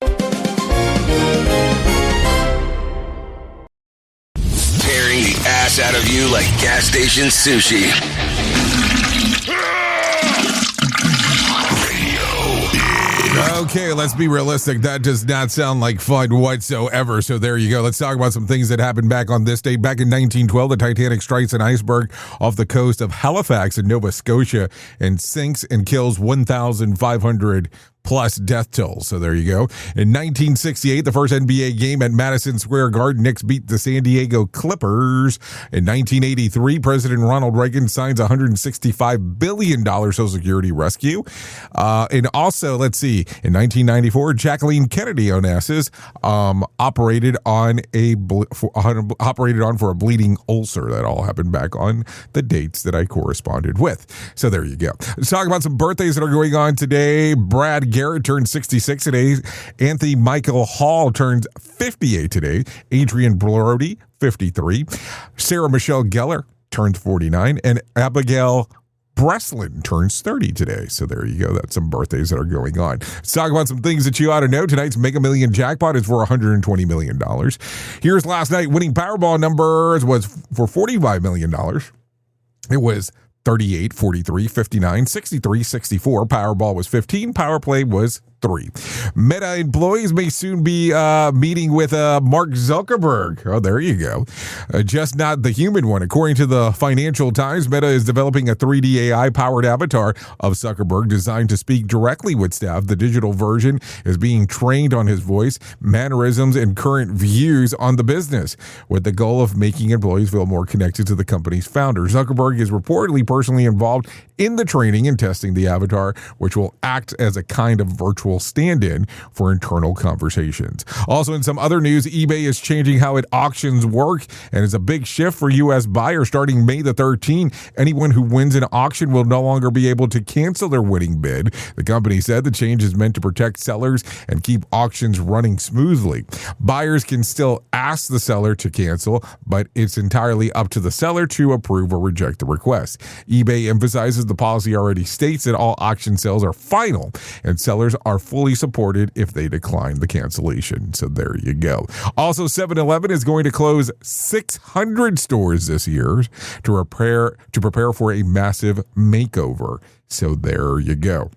Tearing the ass out of you like gas station sushi. Okay, let's be realistic. That does not sound like fun whatsoever. So there you go. Let's talk about some things that happened back on this day. Back in 1912, the Titanic strikes an iceberg off the coast of Halifax in Nova Scotia and sinks and kills 1,500 plus death tolls. So there you go. In 1968, the first NBA game at Madison Square Garden, Knicks beat the San Diego Clippers. In 1983, President Ronald Reagan signs a $165 billion Social Security rescue. And also, let's see, in 1994, Jacqueline Kennedy Onassis operated on for a bleeding ulcer. That all happened back on the dates that I corresponded with. So there you go. Let's talk about some birthdays that are going on today. Brad Garrett turns 66 today. Anthony Michael Hall turns 58 today. Adrian Brody, 53. Sarah Michelle Gellar turns 49. And Abigail Breslin turns 30 today. So there you go. That's some birthdays that are going on. Let's talk about some things that you ought to know. Tonight's Mega Million jackpot is for $120 million. Here's last night. Winning Powerball numbers was for $45 million. It was 38, 43, 59, 63, 64. Powerball was 15. Power Play was 3. Meta employees may soon be meeting with Mark Zuckerberg. Oh, there you go. Just not the human one. According to the Financial Times, Meta is developing a 3D AI-powered avatar of Zuckerberg designed to speak directly with staff. The digital version is being trained on his voice, mannerisms, and current views on the business, with the goal of making employees feel more connected to the company's founder. Zuckerberg is reportedly personally involved in the training and testing the avatar, which will act as a kind of virtual stand-in for internal conversations. Also, in some other news, eBay is changing how it auctions work, and it's a big shift for U.S. buyers starting May the 13th. Anyone who wins an auction will no longer be able to cancel their winning bid. The company said the change is meant to protect sellers and keep auctions running smoothly. Buyers can still ask the seller to cancel, but it's entirely up to the seller to approve or reject the request. eBay emphasizes the policy already states that all auction sales are final, and sellers are fully supported if they decline the cancellation. So there you go. Also, 7-Eleven is going to close 600 stores this year to prepare for a massive makeover. So there you go.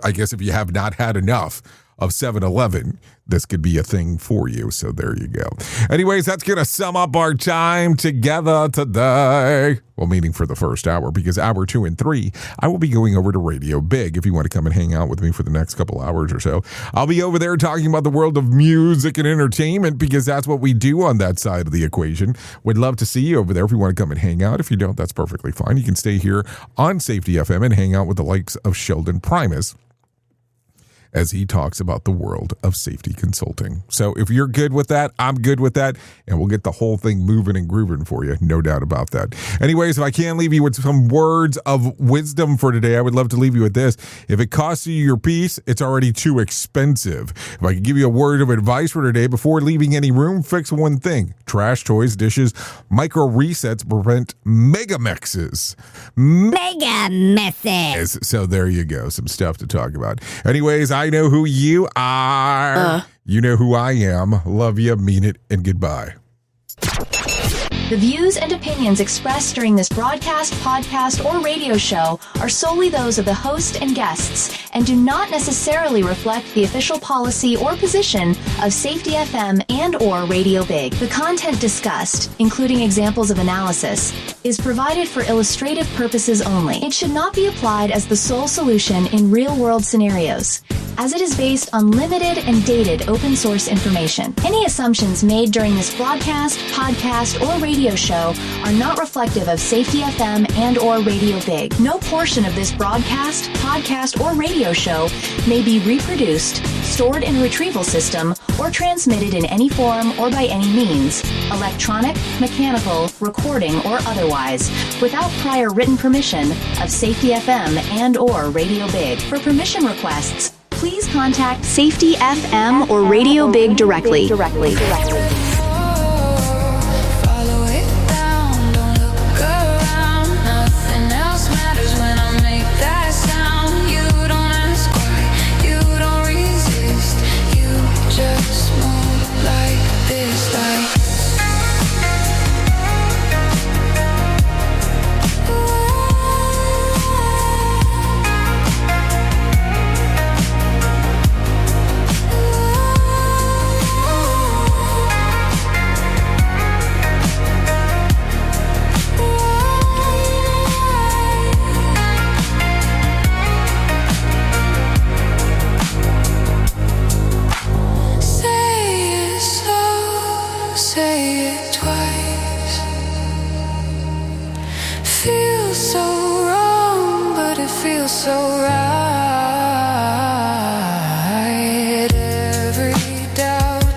I guess if you have not had enough of 7-Eleven, this could be a thing for you. So there you go. Anyways, that's going to sum up our time together today. Well, meaning for the first hour, because hour 2 and 3, I will be going over to Radio Big. If you want to come and hang out with me for the next couple hours or so, I'll be over there talking about the world of music and entertainment, because that's what we do on that side of the equation. Would love to see you over there if you want to come and hang out. If you don't, that's perfectly fine. You can stay here on Safety FM and hang out with the likes of Sheldon Primus as he talks about the world of safety consulting. So if you're good with that, I'm good with that, and we'll get the whole thing moving and grooving for you, no doubt about that. Anyways, if I can leave you with some words of wisdom for today, I would love to leave you with this. If it costs you your peace, it's already too expensive. If I could give you a word of advice for today, before leaving any room, fix one thing. Trash, toys, dishes, micro resets prevent mega mixes. Mega messes. So there you go, some stuff to talk about. Anyways, I know who you are. You know who I am. Love you, mean it, and goodbye. The views and opinions expressed during this broadcast, podcast, or radio show are solely those of the host and guests and do not necessarily reflect the official policy or position of Safety FM and or Radio Big. The content discussed, including examples of analysis, is provided for illustrative purposes only. It should not be applied as the sole solution in real-world scenarios, as it is based on limited and dated open source information. Any assumptions made during this broadcast, podcast, or radio show are not reflective of Safety FM and or Radio Big. No portion of this broadcast, podcast, or radio show may be reproduced, stored in a retrieval system, or transmitted in any form or by any means, electronic, mechanical, recording, or otherwise, without prior written permission of Safety FM and or Radio Big. For permission requests, please contact Safety FM or Radio Big directly.